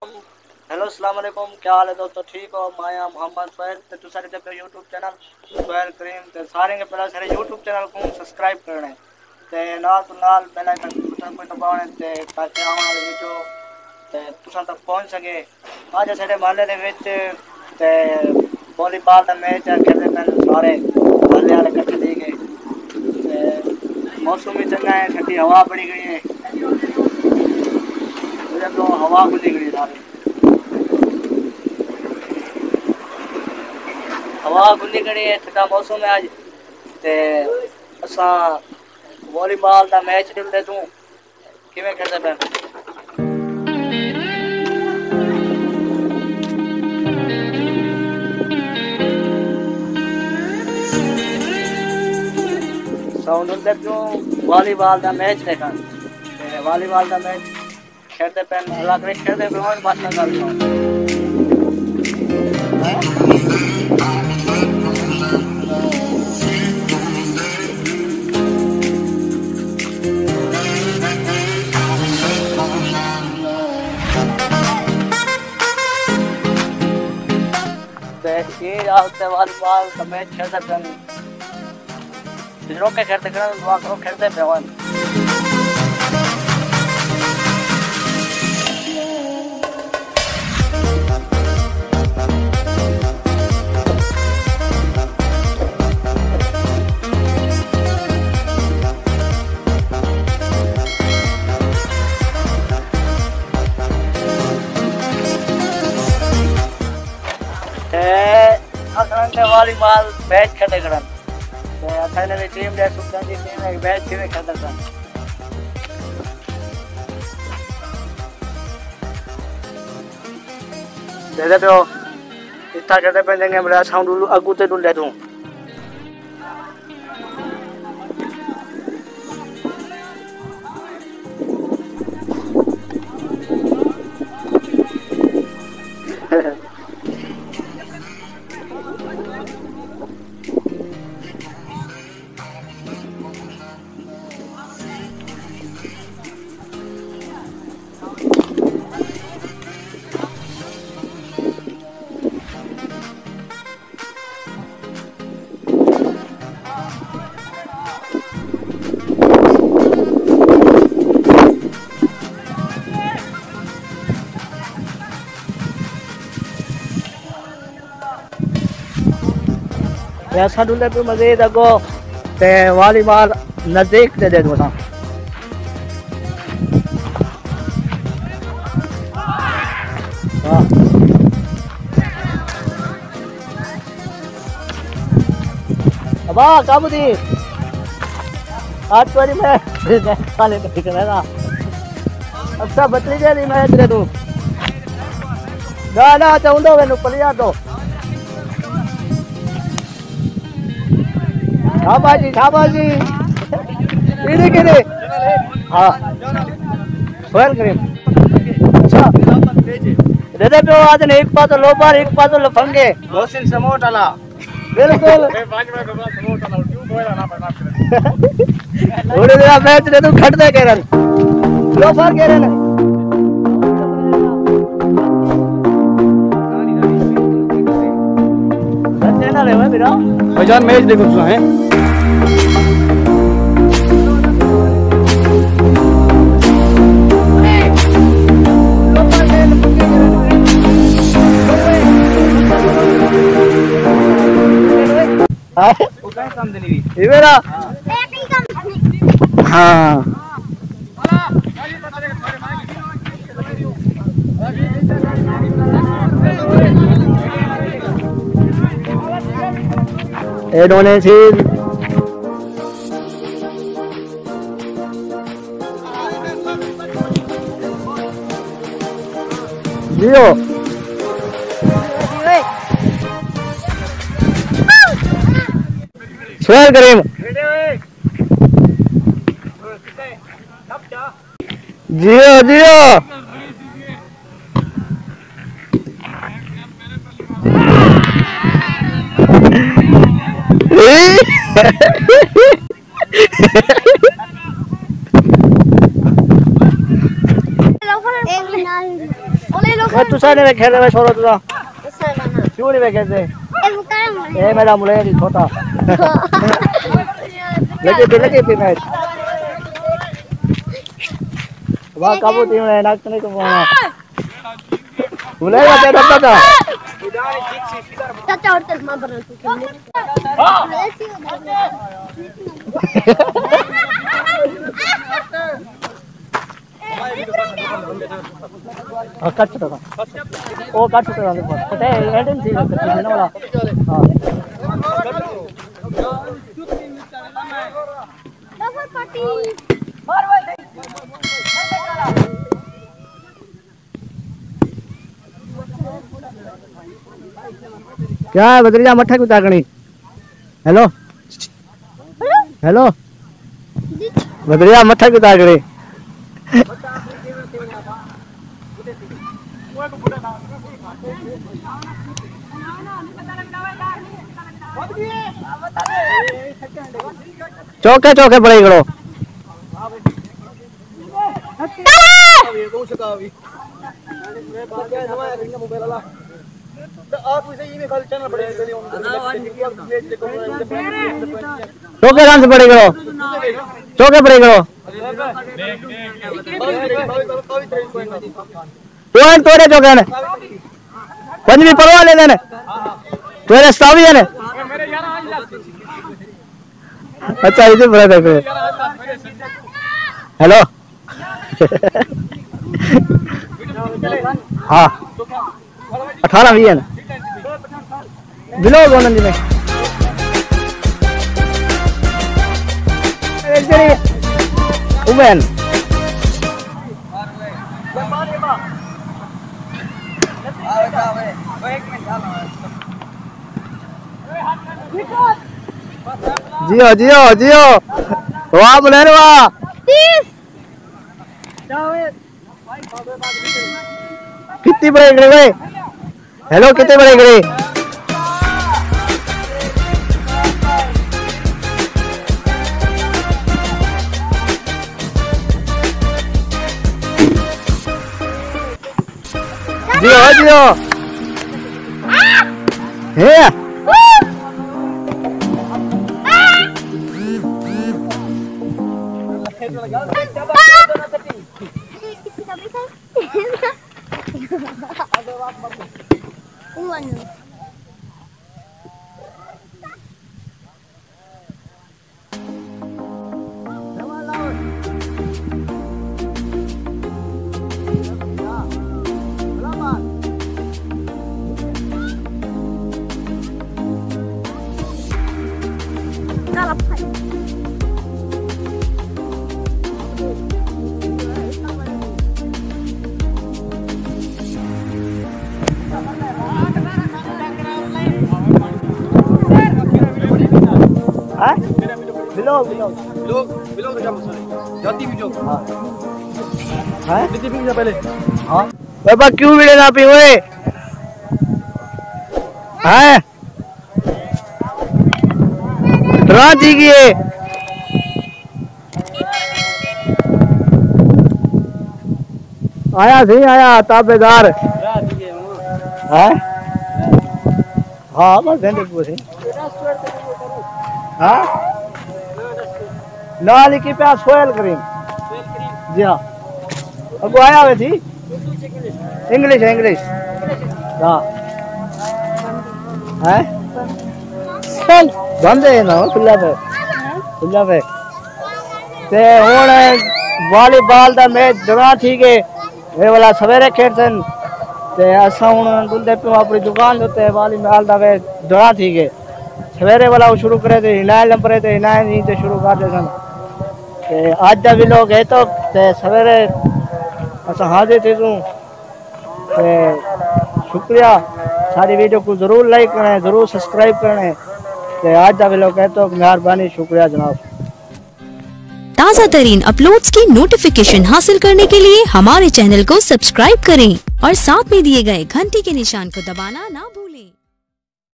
Hello अस्सलाम वालेकुम, क्या हाल है दोस्तों? ठीक हो? मैं मोहम्मद सोहेल ते तुसारे ते यूट्यूब चैनल सोहेल करीम ते सारे के पहले सारे यूट्यूब चैनल को सब्सक्राइब करने ते नाल तो नाल बेल आइकन बटन को दबाने ते ताकि आने वाले वीडियो ते तुसा तक पहुंच सके। आज साडे महल्ले दे विच ते वॉलीबॉल दा मैच खेलदे पन सारे महल्ले वाले इकट्ठे थी गए ते मौसम भी चंगा है, ठंडी हवा बड़ी गई है। मुझे तो हवा खुली गई सारी हवा खुली गई है, ठंडा मौसम है आज ते असा वॉलीबॉल दा मैच खेलदे तू किवें खेलदे पे साउंड होंदे तू वॉलीबॉल दा मैच देखन ते वॉलीबॉल दा मैच खेलदे पे अलग वे खेलदे पे और बात ना कर ये आते वॉलीबॉल का मैच खेलते पे रोके खेलते खेलते पे वॉलीबॉल मैच खेलते करन असाने टीम दे सुल्तान जी टीम एक मैच खेलते करन दे पे इतना कहते पे देंगे मेरा साउंड अगू ते डुल दे दूं ऐसा डुले पे मजीद अगो ते वॉलीबॉल नजदीक दे दूं ना अबा कब दी आज वाली मैं खाने पे करेगा अब सब बतली दे मैं तेरे तू ना चाहूंगा मैंने पलिया तो शाबाशी इधर के हाँ सोहेल करीम अच्छा दे दे पे आज ने एक पास लो बार एक पास लफंगे मोहसिन समोट वाला बिल्कुल थोड़ी देर मैच दे तू खट दे केरन लो बार केरन बच्चे ना रे मेरा भाईजान मैच देखो तू है हाँ डोनेशन जियो सोहेल करीम जियो जियो वो तू सारे में खेल रहे छोरो तुझा क्यों नहीं खेलते ए मेरा मुले नहीं छोटा लगे भी मैच वाह काबू टीम है नाक नहीं को मुले का तेरा पता चाचा और तेरे मां बना कट चुका वो कट चुका पता है एंड थी ना वाला हां डबल पार्टी मार भाई क्या है बदरिया मठा की ताकनी हेलो हेलो बदरिया मठा की ताकनी चौके चौके बड़े करो चौके डांस बड़े करो चौके बड़े करो पॉइंट तोड़े चौके ने पंजवी परवा ले लेने तेरे सावी है ने अच्छा इधर बड़ा देखो हेलो हाँ 18-20 है बिलो गोनंदी में उमेन जियो जियो जियो वाह बोले रे वाह कितनी बड़े गए भाई हेलो कितने बड़े गए जियो जियो है बिलो तो जाती भी जो हां है नीति भी पहले हां बाबा क्यों वीडियो ना पी ओए हैं डरा दी गई आया सही आया ताबेदार हैं हां बस घंटे पूछे हां लाल की प्याज सोयल क्रीम जी हाँ अब आया हुए थी इंग्लिश है इंग्लिश हाँ है बंद है ना खुला पे ते हुन वॉलीबॉल दा मैच जरा ठीक है ये वाला सवेरे खेलसन ते असा हुन दुंदे पे अपनी दुकान होते वॉलीबॉल दा मैच जरा ठीक है सवेरे वाला शुरू करे थे इनाय नंबर ते इनाय नहीं ते शुरू कर दे सन आज दा भी लोग है तो सवेरे असा हाजिर थे तू शुक्रिया सारी वीडियो को जरूर लाइक करें जरूर सब्सक्राइब करें आज दा भी लोग है तो मेहरबानी शुक्रिया जनाब। ताज़ा तरीन अपलोड्स की नोटिफिकेशन हासिल करने के लिए हमारे चैनल को सब्सक्राइब करें और साथ में दिए गए घंटी के निशान को दबाना ना भूलें।